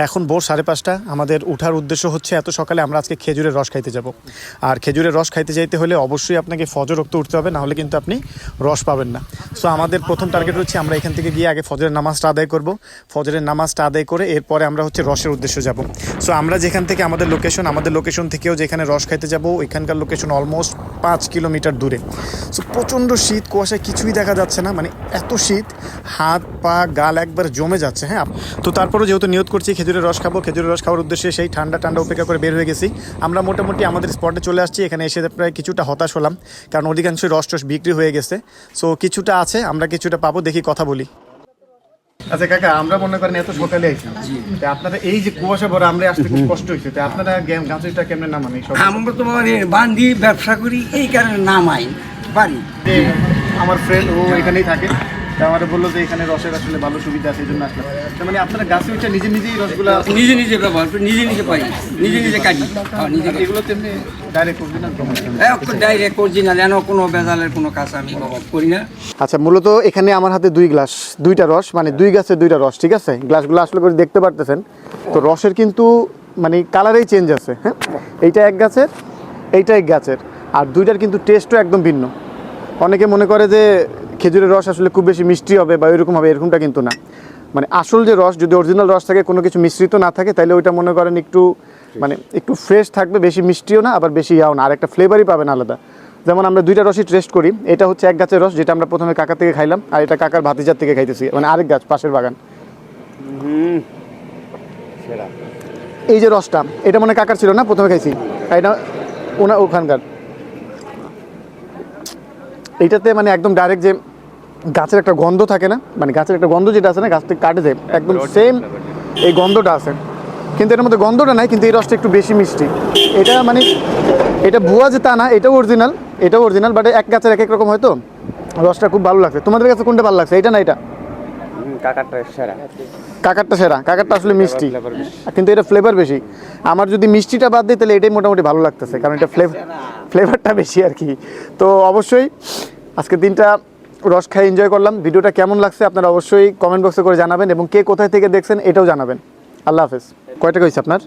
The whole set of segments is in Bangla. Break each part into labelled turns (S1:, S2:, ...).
S1: এখন ভোর 5:30 আমাদের উঠার উদ্দেশ্য হচ্ছে এত সকালে আমরা আজকে খেজুরের রস খাইতে যাব। আর খেজুরের রস খাইতে যাইতে হলে অবশ্যই আপনাকে ফজর রক্ত উঠতে হবে, নাহলে কিন্তু আপনি রস পাবেন না। সো আমাদের প্রথম টার্গেট হচ্ছে আমরা এখান থেকে গিয়ে আগে ফজরের নামাজটা আদায় করব। ফজরের নামাজটা আদায় করে এরপরে আমরা হচ্ছে রসের উদ্দেশ্যে যাব। সো আমরা যেখান থেকে আমাদের লোকেশন থেকেও যেখানে রস খাইতে যাব ওইখানকার লোকেশন অলমোস্ট 5 কিলোমিটার দূরে। সো প্রচণ্ড শীত, কুয়াশায় কিছুই দেখা যাচ্ছে না, মানে এত শীত, হাত পা গাল একবার জমে যাচ্ছে। হ্যাঁ, তো তারপরে যেহেতু নিয়ত করছি খেজুরের রস খাবো, খেজুরের রস খাওয়ার উদ্দেশ্যে সেই ঠান্ডা অপেক্ষা করে বের হয়ে গেছি। আমরা মোটামুটি আমাদের স্পটে চলে আসছি। এখানে এসে প্রায় কিছুটা হতাশ হলাম, কারণ অধিকাংশই রস টস বিক্রি হয়ে গেছে। সো কিছুটা আছে, আমরা কিছুটা পাবো, দেখি কথা বলি। আচ্ছা কাকা, আমরা মনে করেন এত সকালে আইছি, আপনারা এই যে কুয়াশা ভরা আমরা আসতে খুব কষ্ট হয়েছে, আপনারা গাছটা কেমনে নামান?
S2: আমরা তো বান্ধি ব্যবসা করি, এই কারণে নামাই বাড়ি।
S1: আমার ফ্রেন্ড ও এখানেই থাকে, আমাদের বললো যে এখানে রসের আসলে ভালো সুবিধা আছে, এই জন্য আসলাম। তার মানে আপনারা গাছে উঠে নিজেই রসগুলা
S2: নিজে ব্যবহার করি, নিজে পাই, নিজে কাটি।
S1: এগুলো তেমনি direct original
S2: direct original, N কোনো বেজালের কোনো কাজ আমি করি না।
S1: আচ্ছা, মূলত এখানে আমার হাতে দুইটা রস, মানে দুই গাছে দুইটা রস, ঠিক আছে? গ্লাসগুলো আসলে করে দেখতে পারতেছেন তো, রসের কিন্তু মানে কালারেই চেঞ্জ আছে। হ্যাঁ, এইটা এক গাছের, এইটা এক গাছের, আর দুইটার কিন্তু টেস্টও একদম ভিন্ন। অনেকে মনে করে যে খেজুরের রস আসলে খুব বেশি মিষ্টি হবে বা এরকম হবে, এরকমটা কিন্তু না। মানে আসল যে রস, যদি অরিজিনাল রস থাকে, কোনো কিছু মিশ্রিত না থাকে, তাহলে ওইটা মনে করেন একটু ফ্রেশ থাকবে, বেশি মিষ্টিও না আবার বেশি ইয়াও না, আর একটা ফ্লেভারই পাবেন আলাদা। যেমন আমরা দুইটা রসই টেস্ট করি। এটা হচ্ছে এক গাছের রস, যেটা আমরা প্রথমে কাকা থেকে খাইলাম, আর এটা কাকার ভাতিজার থেকে খাইতেছি, মানে আরেক গাছ, পাশের বাগান। এই যে রসটা, এটা মনে কাকার ছিল না, প্রথমে খাইছি, এটা ওখানকার। এইটাতে মানে একদম ডাইরেক্ট যে গাছের একটা গন্ধ থাকে না, মানে গাছের একটা গন্ধ যেটা আছে না, গাছ থেকে কাটে যায়, একদম সেম এই গন্ধটা আছে, কিন্তু এটার মধ্যে গন্ধটা নাই, কিন্তু এই রসটা একটু বেশি মিষ্টি। এটা মানে এটা ভুয়া যে তা না, এটাও অরিজিনাল, বাট এক গাছের এক এক রকম। হয়তো রসটা খুব ভালো লাগছে। তোমাদের কাছে কোনটা ভালো লাগছে, এটা না এটা? কাকারটা সেরা, কাকারটা আসলে মিষ্টি, কিন্তু এটা ফ্লেভার বেশি। আমার যদি মিষ্টিটা বাদ দিই তাহলে এটাই মোটামুটি ভালো লাগতেছে, কারণ এটা ফ্লেভারটা বেশি আর কি। তো অবশ্যই আজকের দিনটা রস খাই এনজয় করলাম। ভিডিওটা কেমন লাগছে আপনারা অবশ্যই কমেন্ট বক্সে করে জানাবেন, এবং কে কোথায় থেকে দেখছেন এটাও জানাবেন। আল্লাহ হাফেজ। কয় টাকা হয়েছে আপনার?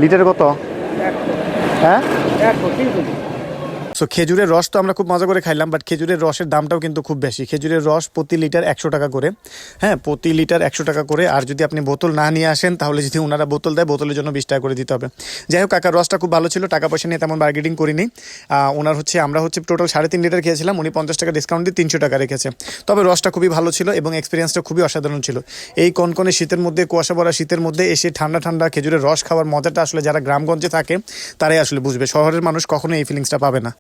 S1: লিটার কত? হ্যাঁ, সো খেজুরের রস তো আমরা খুব মজা করে খাইলাম, বাট খেজুরের রসের দামটাও কিন্তু খুব বেশি। খেজুরের রস প্রতি লিটার 100 টাকা করে। হ্যাঁ, প্রতি লিটার 100 টাকা করে। আর যদি আপনি বোতল না নিয়ে আসেন, তাহলে যদি ওনারা বোতল দেয়, বোতলের জন্য 20 টাকা করে দিতে হবে। যাই হোক, কাকার রসটা খুব ভালো ছিল, টাকা পয়সা নিয়ে তেমন বার্গেটিং করিনি। আমরা টোটাল 3.5 লিটার খেয়েছিলাম, উনি 50 টাকা ডিসকাউন্ট দিয়ে 300 টাকা রেখেছে। তবে রসটা খুবই ভালো ছিল এবং এক্সপিরিয়েন্সটা খুবই অসাধারণ ছিল। এই কনকনে শীতের মধ্যে, কুয়াশা ভরা শীতের মধ্যে এসে ঠান্ডা খেজুরের রস খাওয়ার মজাটা আসলে যারা গ্রামগঞ্জে থাকে তারাই আসলে বুঝবে। শহরের মানুষ কখনোই এই ফিলিংসটা পাবে না।